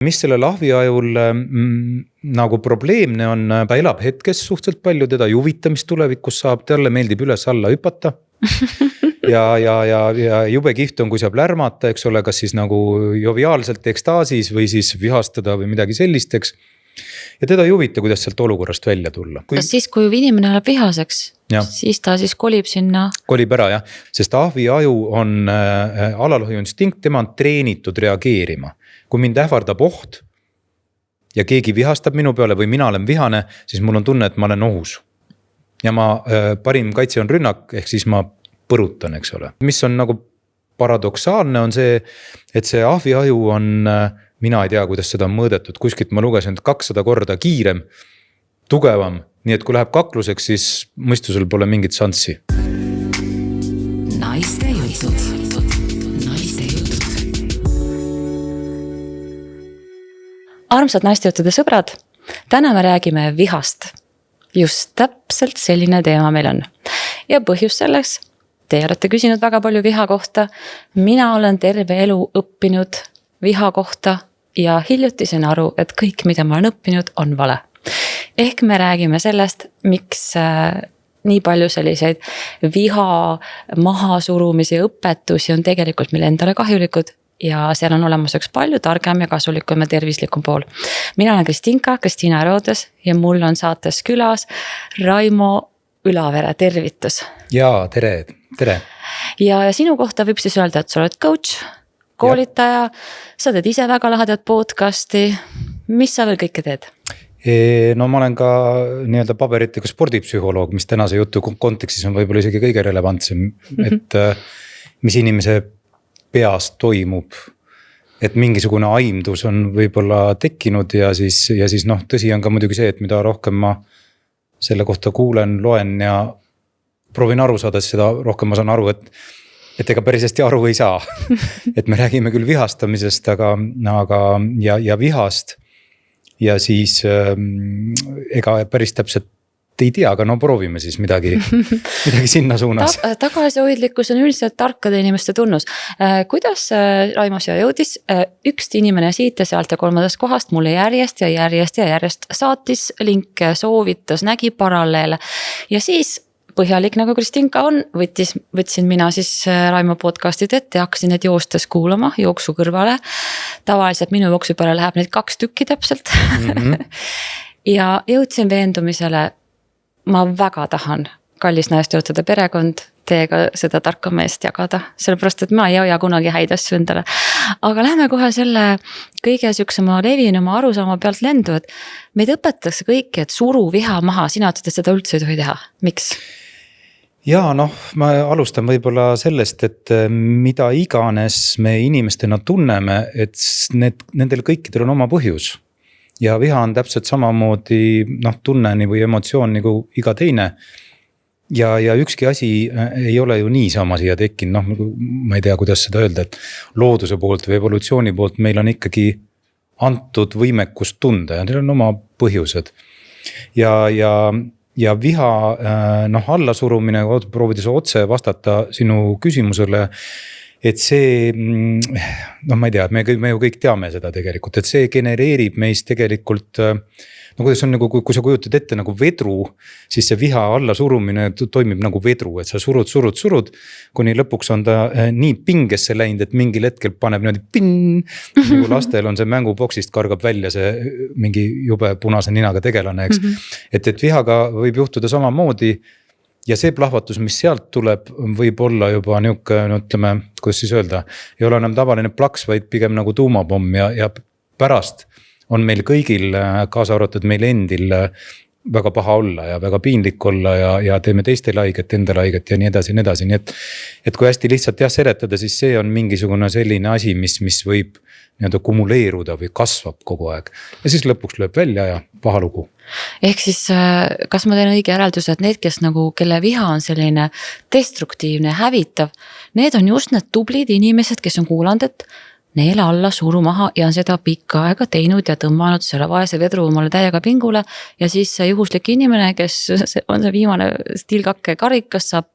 mis sellel ahviajul nagu probleemne on, ta elab hetkes suhteliselt palju, teda ei huvita, mis tulevikus saab, talle meeldib üles-alla hüpata. ja jube kihvt on, kui saab lärmata, eks ole, kas siis nagu joviaalselt ekstaasis või siis vihastada või midagi sellist, eks. Ja teda ei huvita, kuidas sealt olukorrast välja tulla. Kas siis, kui inimene läheb vihaseks, siis ta siis kolib sinna? Kolib ära jah, sest ahviaju on alalhoiuinstinkt, tema on treenitud reageerima. Kui mind ähvardab oht ja keegi vihastab minu peale või mina olen vihane, siis mul on tunne, et ma olen ohus. Ja parim kaitse on rünnak, ehk siis ma põrutan, eks ole. Mis on nagu paradoksaalne on see, et see ahviaju on, mina ei tea, kuidas seda on mõõdetud, kuskilt ma lugesin 200 korda kiirem, tugevam, nii et kui läheb kakluseks, siis mõistusel pole mingit šanssi. Naiste jutud. Armsad naistejuttude sõbrad, täna me räägime vihast. Just täpselt selline teema meil on. Ja põhjus selleks, te olete küsinud väga palju viha kohta. Mina olen terve elu õppinud viha kohta ja hiljuti sain aru, et kõik, mida ma olen õppinud, on vale. Ehk me räägime sellest, miks nii palju selliseid viha mahasurumise õpetusi on tegelikult meil endale kahjulikud. Ja seal on olemas üks palju targem ja kasulikum ja tervislikum pool. Mina olen Kristiina Roodes ja mul on saates külas Raimo Ülavere, tervitus. Jaa, tere. Ja sinu kohta võib siis öelda, et sa oled coach, koolitaja, sa teed ise väga lahedat podcasti. Mis sa veel kõike teed? No ma olen ka nii-öelda paberitega spordipsühholoog, mis tänase jutu kontekstis on võib-olla isegi kõige relevantsem, et mis inimese peas toimub, et mingisugune aimdus on võib-olla tekkinud ja siis tõsi on ka muidugi see, et mida rohkem ma selle kohta kuulen, loen ja proovin aru saada, seda rohkem ma saan aru, et ega päris hästi aru ei saa. Et me räägime küll vihastamisest, aga vihast ja siis ega päris täpselt ei tea, aga no proovime siis midagi sinna suunas. Tagasihoidlikkus on üldiselt tarkade inimeste tunnus. Kuidas Raimo siia jõudis? Üks inimene siit ja sealt ja 3. kohast mulle järjest saatis linke, soovitas, nägi paralleele ja siis põhjalik nagu Kristinka on, võtsin mina siis Raimo podcastid ette ja hakkasin need joostes kuulama jooksu kõrvale. Tavaliselt minu jooksu peale läheb neid 2 tükki täpselt. Ja jõudsin veendumisele, ma väga tahan, kallis naistejuttude perekond, teiega seda tarka meest jagada, sellepärast, et ma ei hoia kunagi häid asju endale. Aga lähme kohe selle kõige süksema levinuma arusaama pealt lendu, et meid õpetatakse kõiki, et suru viha maha, sina ütled, et seda üldse ei tohi teha. Miks? Ja ma alustan võib-olla sellest, et mida iganes me inimestena tunneme, et nendel kõikidel on oma põhjus. Ja viha on täpselt samamoodi tunneni või emotsioon nagu iga teine. Ja ükski asi ei ole ju niisama siia tekkinud, ma ei tea, kuidas seda öelda, et looduse poolt või evolutsiooni poolt meil on ikkagi antud võimekust tunda ja neil on oma põhjused. Ja viha allasurumine, proovides otse vastata sinu küsimusele, et see, ma ei tea, me ju kõik teame seda tegelikult, et see genereerib meis tegelikult, kuidas on nagu, kui sa kujutad ette nagu vedru, siis see viha allasurumine toimib nagu vedru, et sa surud, kuni lõpuks on ta nii pingesse läinud, et mingil hetkel paneb niimoodi pinn, nagu lastel on see mänguboksist kargab välja see mingi jube punase ninaga tegelane, eks. Et vihaga võib juhtuda samamoodi ja see plahvatus, mis sealt tuleb, võib olla juba niisugune, ütleme, kuidas siis öelda, ei ole enam tavaline plaks, vaid pigem nagu tuumapomm ja pärast on meil kõigil, kaasa arvatud meil endil väga paha olla ja väga piinlik olla ja teeme teistele haiget, endale haiget ja nii edasi. Nii et kui hästi lihtsalt seletada, siis see on mingisugune selline asi, mis võib nii-öelda kumuleeruda või kasvab kogu aeg. Ja siis lõpuks lööb välja ja paha lugu. Ehk siis, kas ma teen õige järelduse, et need, kelle viha on selline destruktiivne, hävitav, need on just need tublid inimesed, kes on kuulanud, et neele alla suru maha ja on seda pikka aega teinud ja tõmmanud selle vaese vedru omale täiega pingule ja siis see juhuslik inimene, kes on see viimane stilgake karikas, saab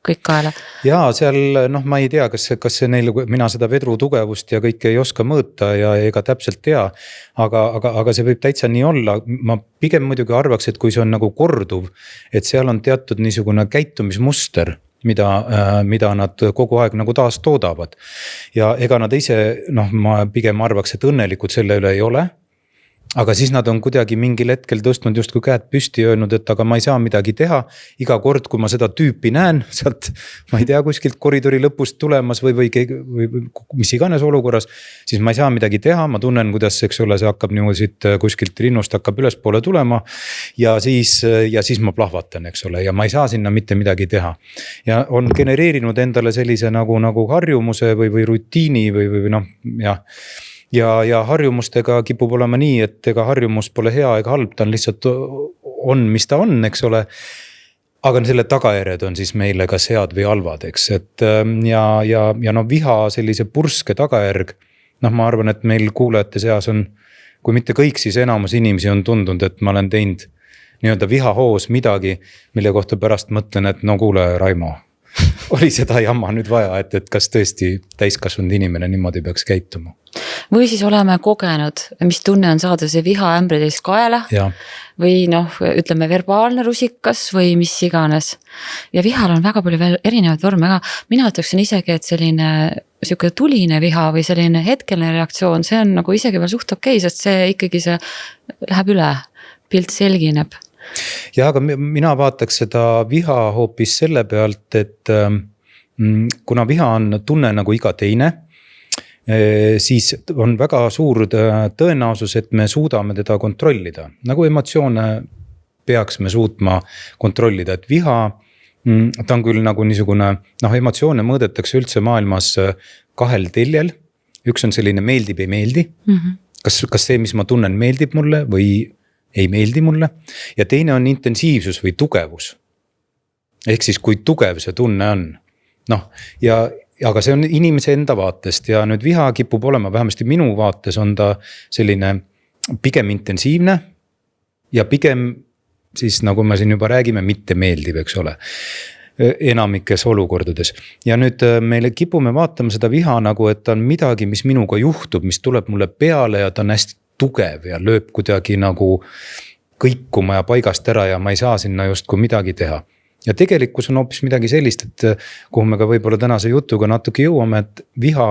kõik kaela. ja seal noh, ma ei tea, kas see neil, mina seda vedru tugevust ja kõike ei oska mõõta ja ega täpselt tea. aga see võib täitsa nii olla, ma pigem muidugi arvaks, et kui see on nagu korduv, et seal on teatud niisugune käitumismuster, mida nad kogu aeg nagu taas toodavad. Ja ega nad ise, noh, ma pigem arvaks, et õnnelikud selle üle ei ole. Aga siis nad on kuidagi mingil hetkel tõstnud justkui käed püsti ja öelnud, et aga ma ei saa midagi teha. Iga kord, kui ma seda tüüpi näen sealt, ma ei tea, kuskilt koridori lõpust tulemas või mis iganes olukorras, siis ma ei saa midagi teha. Ma tunnen, kuidas, eks ole, see hakkab niimoodi siit kuskilt rinnust hakkab ülespoole tulema ja siis ma plahvatan, eks ole, ja ma ei saa sinna mitte midagi teha. Ja on genereerinud endale sellise nagu harjumuse või rutiini või noh, jah. Ja harjumustega kipub olema nii, et ega harjumus pole hea ega halb, ta on lihtsalt on, mis ta on, eks ole. Aga selle tagajärjed on siis meile kas head või halvad, eks, et ja no viha sellise purske tagajärg. Noh, ma arvan, et meil kuulajate seas on, kui mitte kõik, siis enamus inimesi on tundunud, et ma olen teinud nii-öelda vihahoos midagi, mille kohta pärast mõtlen, et no kuule, Raimo, oli seda jamma nüüd vaja, et kas tõesti täiskasvanud inimene niimoodi peaks käituma. Või siis oleme kogenud, mis tunne on saada see viha ämbrides kaela ja. Või noh, ütleme verbaalne rusikas või mis iganes. Ja vihal on väga palju veel erinevaid vorme, aga mina ütleksin isegi, et selline siuke tuline viha või selline hetkeline reaktsioon, see on nagu isegi veel suht okei, sest see ikkagi see läheb üle, pilt selgineb. Ja aga mina vaataks seda viha hoopis selle pealt, et kuna viha on tunne nagu iga teine, siis on väga suur tõenäosus, et me suudame teda kontrollida. Nagu emotsioone peaks me suutma kontrollida, et viha, ta on küll nagu niisugune, noh, emotsioone mõõdetakse üldse maailmas kahel teljel. Üks on selline meeldib, ei meeldi. Kas see, mis ma tunnen, meeldib mulle või ei meeldi mulle. Ja teine on intensiivsus või tugevus. Ehk siis kui tugev see tunne on. Noh, aga see on inimese enda vaatest ja nüüd viha kipub olema, vähemasti minu vaates on ta selline pigem intensiivne ja pigem siis nagu me siin juba räägime, mitte meeldiv, eks ole, enamikes olukordades. Ja nüüd meile kipume vaatama seda viha nagu, et ta on midagi, mis minuga juhtub, mis tuleb mulle peale ja ta on hästi tugev ja lööb kuidagi nagu kõikuma ja paigast ära ja ma ei saa sinna justkui midagi teha. Ja tegelikkus on hoopis midagi sellist, et kuhu me ka võib-olla tänase jutuga natuke jõuame, et viha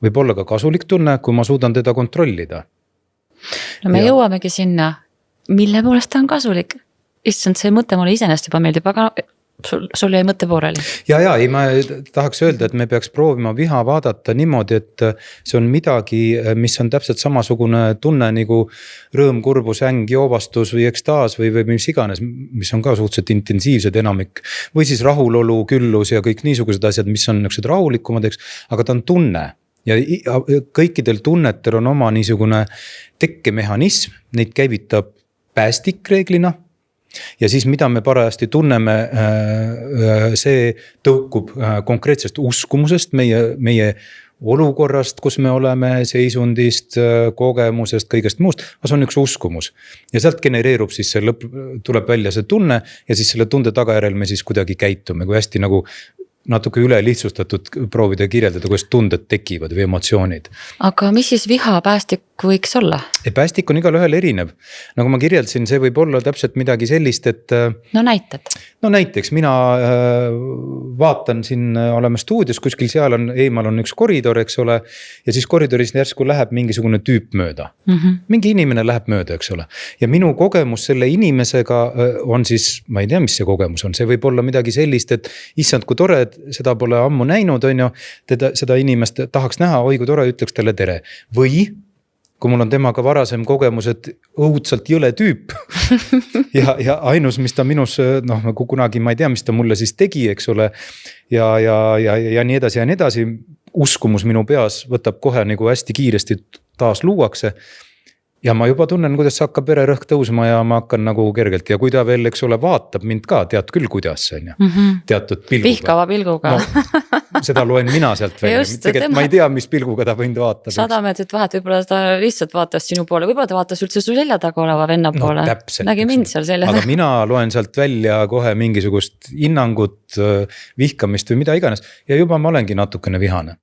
võib olla ka kasulik tunne, kui ma suudan teda kontrollida. No me jõuamegi sinna, mille poolest ta on kasulik. Issand, see mõte mulle iseenesest juba meeldib, aga sul jäi mõtte pooleli. Ja, ei, ma tahaks öelda, et me peaks proovima viha vaadata niimoodi, et see on midagi, mis on täpselt samasugune tunne nagu rõõm, kurbus, äng, joovastus või ekstaas või mis iganes, mis on ka suhteliselt intensiivsed enamik. Või siis rahulolu, küllus ja kõik niisugused asjad, mis on niisugused rahulikumad, aga ta on tunne. Ja kõikidel tunnetel on oma niisugune tekkemehhanism, neid käivitab päästik reeglina. Ja siis mida me parajasti tunneme, see tõukub konkreetsest uskumusest, meie olukorrast, kus me oleme, seisundist, kogemusest, kõigest muust, aga see on üks uskumus. Ja sealt genereerub siis see tuleb välja see tunne ja siis selle tunde tagajärjel me siis kuidagi käitume, kui hästi nagu natuke üle lihtsustatud proovida kirjeldada, kuidas tunded tekivad või emotsioonid. Aga mis siis viha päästik võiks olla? Päästik on igal ühel erinev. Nagu ma kirjeldasin, see võib olla täpselt midagi sellist, et no näited. No näiteks mina vaatan siin, oleme stuudios, kuskil seal on, eemal on üks koridor, eks ole, ja siis koridoris järsku läheb mingisugune tüüp mööda. Mingi inimene läheb mööda, eks ole. Ja minu kogemus selle inimesega on siis, ma ei tea, mis see kogemus on, see võib olla midagi sellist, et issand, kui tore, seda pole ammu näinud, on ju, seda inimest tahaks näha, oi kui tore, ütleks talle tere. Või kui mul on temaga varasem kogemus, et õudselt jõle tüüp ja ainus, mis ta minus, noh, nagu kunagi ma ei tea, mis ta mulle siis tegi, eks ole, ja nii edasi ja nii edasi, uskumus minu peas võtab kohe nagu hästi kiiresti taas luuakse. ja ma juba tunnen, kuidas hakkab vererõhk tõusma ja ma hakkan nagu kergelt ja kui ta veel, eks ole, vaatab mind ka, tead küll, kuidas on ju. Teatud pilguga. Vihkava pilguga. No, seda loen mina sealt välja. Tegelikult ma ei tea, mis pilguga ta mind vaatab. 100 meetrit vahet, võib-olla ta lihtsalt vaatas sinu poole, võib-olla ta vaatas üldse su selja taga oleva venna poole. Täpselt, nägi mind seal selja taga. Aga mina loen sealt välja kohe mingisugust hinnangut, vihkamist või mida iganes ja juba ma olengi natukene vihane.